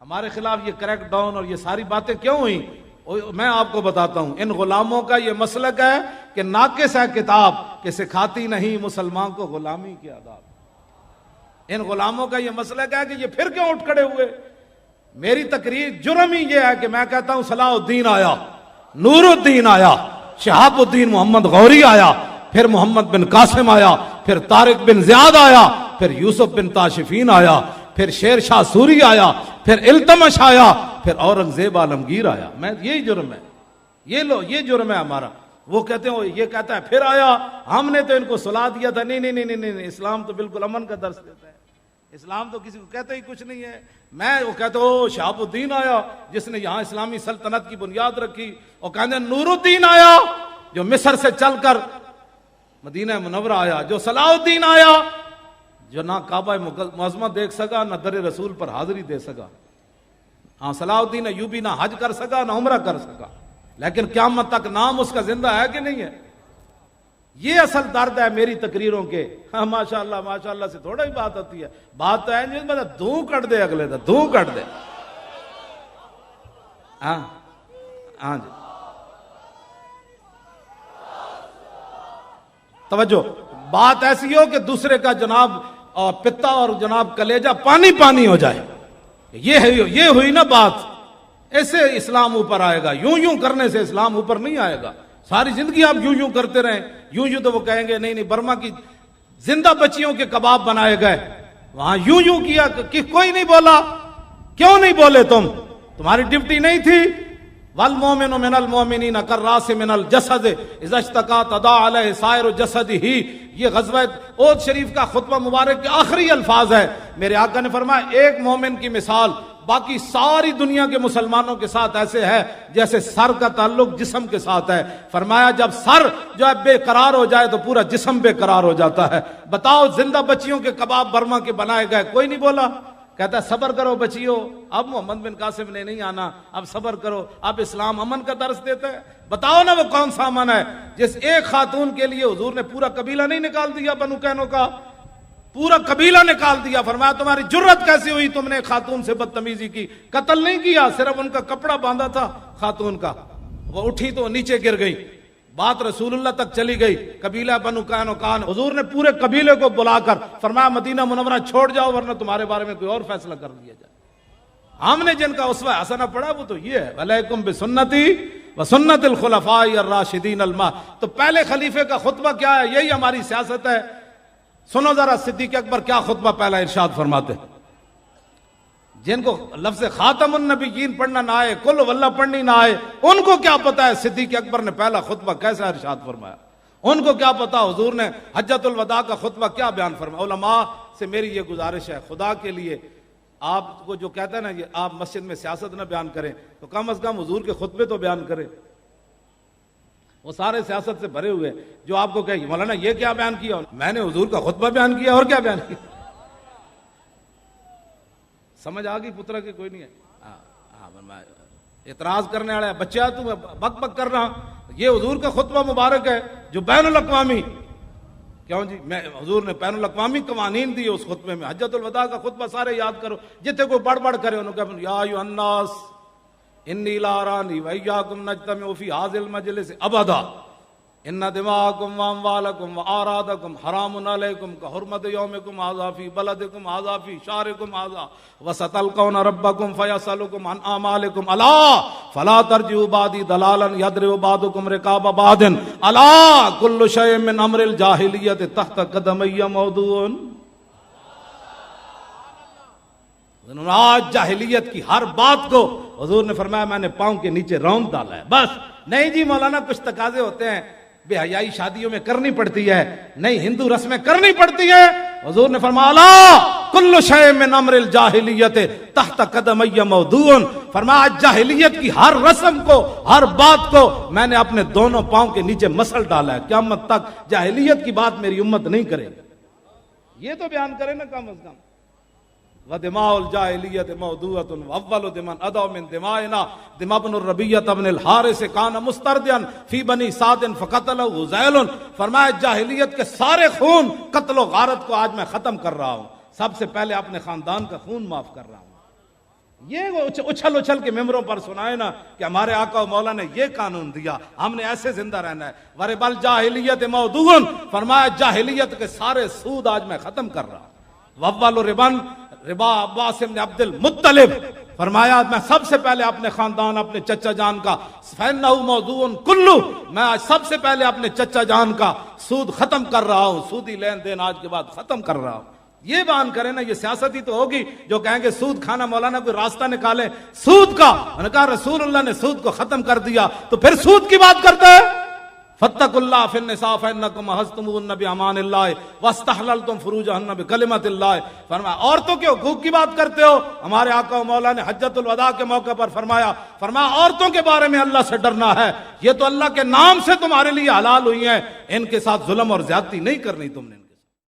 ہمارے خلاف یہ کریک ڈاؤن اور یہ ساری باتیں کیوں ہوئی؟ میں آپ کو بتاتا ہوں، ان غلاموں کا یہ مسلک ہے کہ ناقص ہے کتاب کہ سکھاتی نہیں مسلمان کو غلامی کے آداب۔ ان غلاموں کا یہ مسلک ہے کہ یہ پھر کیوں اٹھ کھڑے ہوئے؟ میری تقریر جرم ہی یہ ہے کہ میں کہتا ہوں صلاح الدین آیا، نور الدین آیا، شہاب الدین محمد غوری آیا، پھر محمد بن قاسم آیا، پھر طارق بن زیاد آیا، پھر یوسف بن تاشفین آیا، پھر شیر شاہ سوری آیا، پھر التمش آیا، پھر اورنگزیب عالمگیر آیا۔ میں یہی جرم ہے، یہ جرم ہے ہمارا۔ وہ کہتے ہیں، یہ کہتا ہے پھر آیا، ہم نے تو ان کو سلا دیا تھا۔ نہیں نہیں نہیں نہیں، اسلام تو بالکل امن کا درس دیتا ہے، اسلام تو کسی کو کہتا ہی کچھ نہیں ہے۔ میں وہ کہتا ہوں شہاب الدین آیا جس نے یہاں اسلامی سلطنت کی بنیاد رکھی، اور کہتے ہیں نور الدین آیا جو مصر سے چل کر مدینہ منورہ آیا، جو صلاح الدین آیا جو نہ کعبہ معظمہ دیکھ سکا، نہ در رسول پر حاضری دے سکا۔ ہاں، صلاح الدین ایوبی نہ حج کر سکا نہ عمرہ کر سکا، لیکن قیامت تک نام اس کا زندہ ہے کہ نہیں ہے؟ یہ اصل درد ہے میری تقریروں کے۔ ہاں ماشاءاللہ سے تھوڑا ہی بات ہوتی ہے، بات تو ہے جس میں دھوں کٹ دے، اگلے دا دھوں کٹ دے۔ ہاں جی، توجہ، بات ایسی ہو کہ دوسرے کا جناب پتا اور جناب کلیجہ پانی پانی ہو جائے، یہ ہوئی نا بات۔ ایسے اسلام اوپر آئے گا، یوں کرنے سے اسلام اوپر نہیں آئے گا۔ ساری زندگی آپ یوں کرتے رہیں، یوں تو وہ کہیں گے نہیں برما کی زندہ بچیوں کے کباب بنائے گئے، وہاں یوں کیا کہ کوئی نہیں بولا۔ کیوں نہیں بولے تم؟ تمہاری ڈیوٹی نہیں تھی؟ والمؤمن من المؤمنین کالراس من الجسد اذا اشتکا تداعی علیہ سائر جسدہ۔ یہ غزوہ احد شریف کا خطبہ مبارک کے آخری الفاظ ہے۔ میرے آقا نے فرمایا ایک مومن کی مثال باقی ساری دنیا کے مسلمانوں کے ساتھ ایسے ہے جیسے سر کا تعلق جسم کے ساتھ ہے۔ فرمایا جب سر جو ہے بے قرار ہو جائے تو پورا جسم بے قرار ہو جاتا ہے۔ بتاؤ، زندہ بچیوں کے کباب برما کے بنائے گئے، کوئی نہیں بولا۔ کہتا ہے صبر کرو بچیو، اب محمد بن قاسم نے نہیں آنا، اب صبر کرو، اب اسلام امن کا درس دیتا ہے۔ بتاؤ نا وہ کون سا امن ہے جس ایک خاتون کے لیے حضور نے پورا قبیلہ نہیں نکال دیا، بنو کینو کا پورا قبیلہ نکال دیا۔ فرمایا تمہاری جرت کیسی ہوئی، تم نے خاتون سے بدتمیزی کی؟ قتل نہیں کیا، صرف ان کا کپڑا باندھا تھا خاتون کا، وہ اٹھی تو نیچے گر گئی، بات رسول اللہ تک چلی گئی۔ قبیلہ بنو قینقاع، حضور نے پورے قبیلے کو بلا کر فرمایا مدینہ منورہ چھوڑ جاؤ ورنہ تمہارے بارے میں کوئی اور فیصلہ کر لیا جائے۔ ہم نے جن کا اسوہ حسنہ پڑھا وہ تو یہ ہے، علیکم بسنتی وسنت الخلفاء الراشدین تو پہلے خلیفے کا خطبہ کیا ہے؟ یہی ہماری سیاست ہے۔ سنو ذرا صدیق اکبر کیا خطبہ پہلا ارشاد فرماتے ہیں۔ جن کو لفظ خاتم النبیین پڑھنا نہ آئے، کل واللہ پڑھنی نہ آئے، ان کو کیا پتا ہے صدیق اکبر نے پہلا خطبہ کیسا ارشاد فرمایا؟ ان کو کیا پتا حضور نے حجۃ الوداع کا خطبہ کیا بیان فرمایا؟ علماء سے میری یہ گزارش ہے، خدا کے لیے آپ کو جو کہتا ہے نا یہ آپ مسجد میں سیاست نہ بیان کریں تو کم از کم حضور کے خطبے تو بیان کریں۔ وہ سارے سیاست سے بھرے ہوئے جو آپ کو کہے مولانا یہ کیا بیان کیا؟ میں نے حضور کا خطبہ بیان کیا، اور کیا بیان کیا؟ سمجھ آ گئی پترا کہ کوئی نہیں ہے؟ اعتراض کرنے والا ہے بچہ تو بک بک کر رہا، یہ حضور کا خطبہ مبارک ہے جو بین الاقوامی، کیوں جی میں حضور نے بین الاقوامی قوانین دیے اس خطبے میں۔ حجۃ الوداع کا خطبہ سارے یاد کرو، جتنے کوئی بڑھ بڑھ کرے انہوں نے یا ایھا الناس انی لا ارانی وایاکم نجتمع فی ھذا المجلس ابدا ان دماءکم واموالکم واعراضکم حرام علیکم کحرمت یومکم ھذا فی بلدکم ھذا فی شہرکم ھذا وستلقون ربکم فیسألکم عن اعمالکم الا فلا ترجعوا بعدی ضلالا یضرب بعضکم رقاب بعض الا کل شیء من امر الجاہلیت تحت قدمی موضوع۔ آج جاہلیت کی ہر بات کو حضور نے فرمایا میں نے پاؤں کے نیچے روند ڈالا ہے۔ بس نہیں جی مولانا کچھ تقاضے ہوتے ہیں، بے حیائی شادیوں میں کرنی پڑتی ہے، نہیں ہندو رسمیں کرنی پڑتی ہے۔ حضور نے فرمایا لا کل شیء من امر الجاہلیت تحت قدمی موضوع، فرمایا جاہلیت کی ہر رسم کو، ہر بات کو میں نے اپنے دونوں پاؤں کے نیچے مسل ڈالا ہے، قیامت تک جاہلیت کی بات میری امت نہیں کرے گی۔ یہ تو بیان کرے نا کم از کم۔ وَدِمَاءُ الْجَاهِلِيَّةِ مَوْضُوعَةٌ وَأَوَّلُ دِمَنْ أَدَوْ مِنْ دِمَائِنَا دِمَا بْنُ الرَّبِيعَةَ بْنِ الْحَارِثِ كَانَ مُسْتَرْدِيًا فِي بَنِي سَعْدٍ فَقَتَلَهُ ذَيْلٌ، فرمایا جاہلیت کے سارے خون قتل و غارت کو آج میں ختم کر رہا ہوں، سب سے پہلے اپنے خاندان کا خون معاف کر رہا ہوں۔ یہ وہ اچھل اچھل کے ممبروں پر سنائے نا کہ ہمارے آقا و مولا نے یہ قانون دیا، ہم نے ایسے زندہ رہنا ہے۔ وربل جاہلیت موضوع، فرمایا جاہلیت کے سارے سود آج میں ختم کر رہا ہوں۔ وَأَوَّلُ ربا عباس بن عبد المطلب، فرمایا میں سب سے پہلے اپنے خاندان، اپنے چچا جان کا، فَإِنَّهُ مَوْضُوعٌ كُلُّهُ، میں آج سب سے پہلے اپنے چچا جان کا سود ختم کر رہا ہوں، سودی لین دین آج کے بعد ختم کر رہا ہوں۔ یہ بیان کریں نا، یہ سیاست ہی تو ہوگی جو کہیں گے سود کھانا، مولانا کوئی راستہ نکالے سود کا۔ انہوں نے کہا رسول اللہ نے سود کو ختم کر دیا تو پھر سود کی بات کرتا ہے۔ فاتقوا اللہ فی النساء فانکم اخذتموهن بامان اللہ واستحللتم فروجهن بکلمۃ اللہ۔ فرمایا عورتوں کے حقوق کی بات کرتے ہو، ہمارے آقا و مولا نے حجۃ الوداع کے موقع پر فرمایا عورتوں کے بارے میں اللہ سے ڈرنا ہے، یہ تو اللہ کے نام سے تمہارے لیے حلال ہوئی ہیں، ان کے ساتھ ظلم اور زیادتی نہیں کرنی تم نے۔